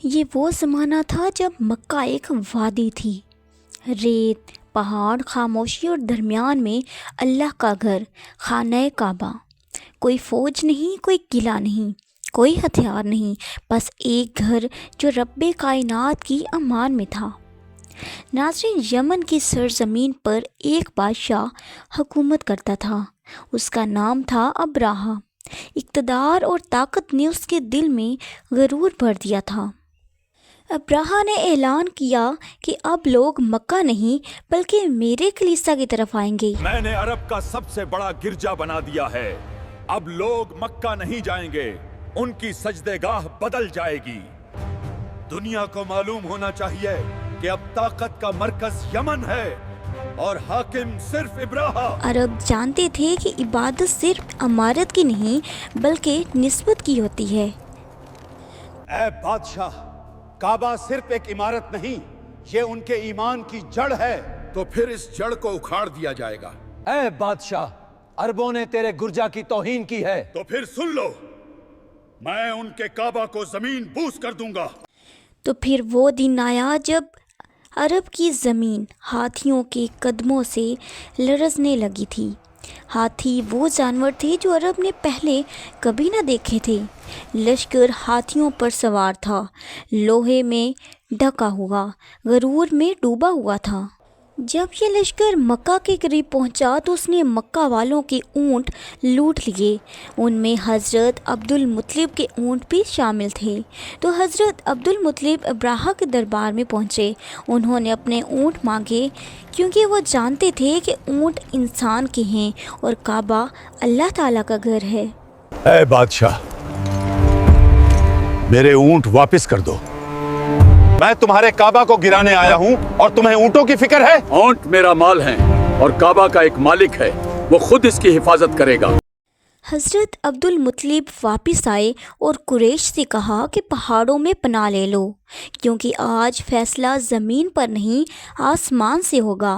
یہ وہ زمانہ تھا جب مکہ ایک وادی تھی، ریت، پہاڑ، خاموشی اور درمیان میں اللہ کا گھر، خانہ کعبہ۔ کوئی فوج نہیں، کوئی قلعہ نہیں، کوئی ہتھیار نہیں، بس ایک گھر جو رب کائنات کی امان میں تھا۔ ناظرین، یمن کی سرزمین پر ایک بادشاہ حکومت کرتا تھا۔ اس کا نام تھا ابراہا۔ اقتدار اور طاقت نے اس کے دل میں غرور بھر دیا تھا۔ ابراہا نے اعلان کیا کہ اب لوگ مکہ نہیں بلکہ میرے کلیسا کی طرف آئیں گے۔ میں نے عرب کا سب سے بڑا گرجا بنا دیا ہے، اب لوگ مکہ نہیں جائیں گے، ان کی سجدے گاہ بدل جائے گی۔ دنیا کو معلوم ہونا چاہیے کہ اب طاقت کا مرکز یمن ہے اور حاکم صرف ابراہا۔ عرب جانتے تھے کہ عبادت صرف عمارت کی نہیں بلکہ نسبت کی ہوتی ہے۔ اے بادشاہ، کعبہ صرف ایک عمارت نہیں، یہ ان کے ایمان کی جڑ ہے۔ تو پھر اس جڑ کو اکھاڑ دیا جائے گا۔ اے بادشاہ، عربوں نے تیرے گرجا کی توہین کی ہے۔ تو پھر سن لو، میں ان کے کعبہ کو زمین بوس کر دوں گا۔ تو پھر وہ دن آیا جب عرب کی زمین ہاتھیوں کے قدموں سے لرزنے لگی تھی۔ ہاتھی وہ جانور تھے جو عرب نے پہلے کبھی نہ دیکھے تھے۔ لشکر ہاتھیوں پر سوار تھا، لوہے میں ڈھکا ہوا، غرور میں ڈوبا ہوا تھا۔ جب یہ لشکر مکہ کے قریب پہنچا تو اس نے مکہ والوں کے اونٹ لوٹ لیے۔ ان میں حضرت عبد المطلب کے اونٹ بھی شامل تھے۔ تو حضرت عبد المطلب ابراہا کے دربار میں پہنچے۔ انہوں نے اپنے اونٹ مانگے کیونکہ وہ جانتے تھے کہ اونٹ انسان کے ہیں اور کعبہ اللہ تعالیٰ کا گھر ہے۔ اے بادشاہ، میرے اونٹ واپس کر دو۔ میں تمہارے کعبہ کو گرانے آیا ہوں اور تمہیں اونٹوں کی فکر ہے؟ اونٹ میرا مال ہیں اور کعبہ کا ایک مالک ہے، وہ خود اس کی حفاظت کرے گا۔ حضرت عبد المطلب واپس آئے اور قریش سے کہا کہ پہاڑوں میں پناہ لے لو، کیونکہ آج فیصلہ زمین پر نہیں آسمان سے ہوگا۔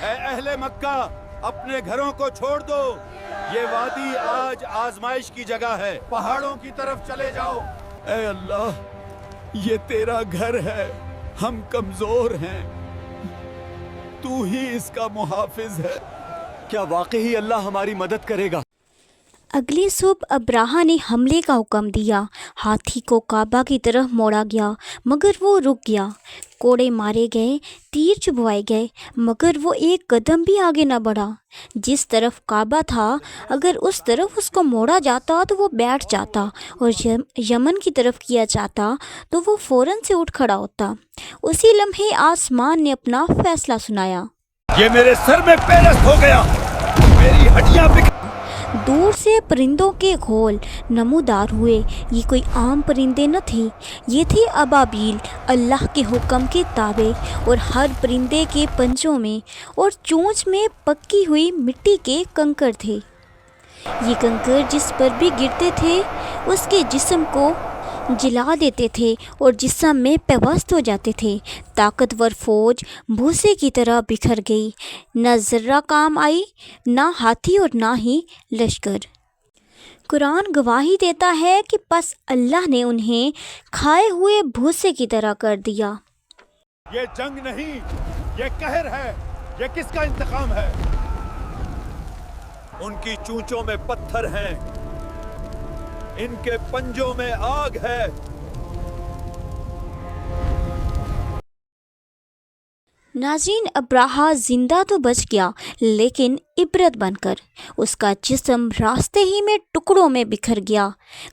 اے اہل مکہ، اپنے گھروں کو چھوڑ دو، یہ وادی آج آزمائش کی جگہ ہے، پہاڑوں کی طرف چلے جاؤ۔ اے اللہ، یہ تیرا گھر ہے، ہم کمزور ہیں، تو ہی اس کا محافظ ہے۔ کیا واقعی اللہ ہماری مدد کرے گا؟ اگلی صبح ابراہا نے حملے کا حکم دیا۔ ہاتھی کو کعبہ کی طرف موڑا گیا مگر وہ رک گیا۔ کوڑے مارے گئے، تیر چبوائے گئے مگر وہ ایک قدم بھی آگے نہ بڑھا۔ جس طرف کعبہ تھا اگر اس طرف اس کو موڑا جاتا تو وہ بیٹھ جاتا اور یمن کی طرف کیا جاتا تو وہ فوراً سے اٹھ کھڑا ہوتا۔ اسی لمحے آسمان نے اپنا فیصلہ سنایا۔ یہ میرے سر میں پیرست ہو گیا، میری ہڈیاں دور سے پرندوں کے گھول نمودار ہوئے۔ یہ کوئی عام پرندے نہ تھے، یہ تھے ابابیل، اللہ کے حکم کے تابع، اور ہر پرندے کے پنجوں میں اور چونچ میں پکی ہوئی مٹی کے کنکر تھے۔ یہ کنکر جس پر بھی گرتے تھے اس کے جسم کو جلا دیتے تھے اور جسم میں پیوست ہو جاتے تھے۔ طاقتور فوج بھوسے کی طرح بکھر گئی، نہ ذرہ کام آئی، نہ ہاتھی اور نہ ہی لشکر۔ قرآن گواہی دیتا ہے کہ پس اللہ نے انہیں کھائے ہوئے بھوسے کی طرح کر دیا۔ یہ جنگ نہیں، یہ قہر ہے۔ یہ کس کا انتقام ہے؟ ان کی چونچوں میں پتھر ہیں، ان کے پنجوں میں آگ ہے۔ ناظرین، ابراہا زندہ تو بچ گیا لیکن عبرت بن کر اس کا جسم راستے ہی میں ٹکڑوں میں بکھر گیا۔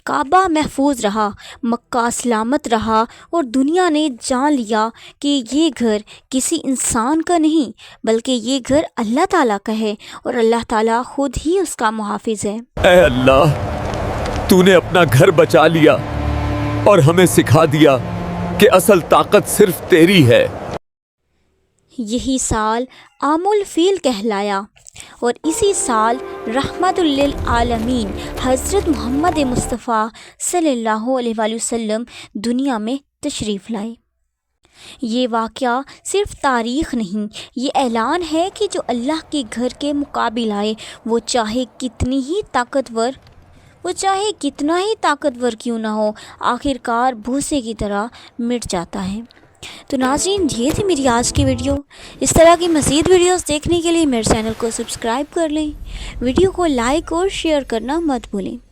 کعبہ محفوظ رہا، مکہ سلامت رہا اور دنیا نے جان لیا کہ یہ گھر کسی انسان کا نہیں بلکہ یہ گھر اللہ تعالیٰ کا ہے اور اللہ تعالیٰ خود ہی اس کا محافظ ہے۔ اے اللہ، تو نے اپنا گھر بچا لیا اور ہمیں سکھا دیا کہ اصل طاقت صرف تیری ہے۔ یہی سال عام الفیل کہلایا اور اسی سال رحمت للعالمین حضرت محمد مصطفیٰ صلی اللہ علیہ وآلہ وسلم دنیا میں تشریف لائے۔ یہ واقعہ صرف تاریخ نہیں، یہ اعلان ہے کہ جو اللہ کے گھر کے مقابل آئے وہ چاہے کتنی ہی طاقتور وہ چاہے کتنا ہی طاقتور کیوں نہ ہو آخرکار بھوسے کی طرح مٹ جاتا ہے۔ تو ناظرین، یہ تھی میری آج کی ویڈیو۔ اس طرح کی مزید ویڈیوز دیکھنے کے لیے میرے چینل کو سبسکرائب کر لیں، ویڈیو کو لائک اور شیئر کرنا مت بھولیں۔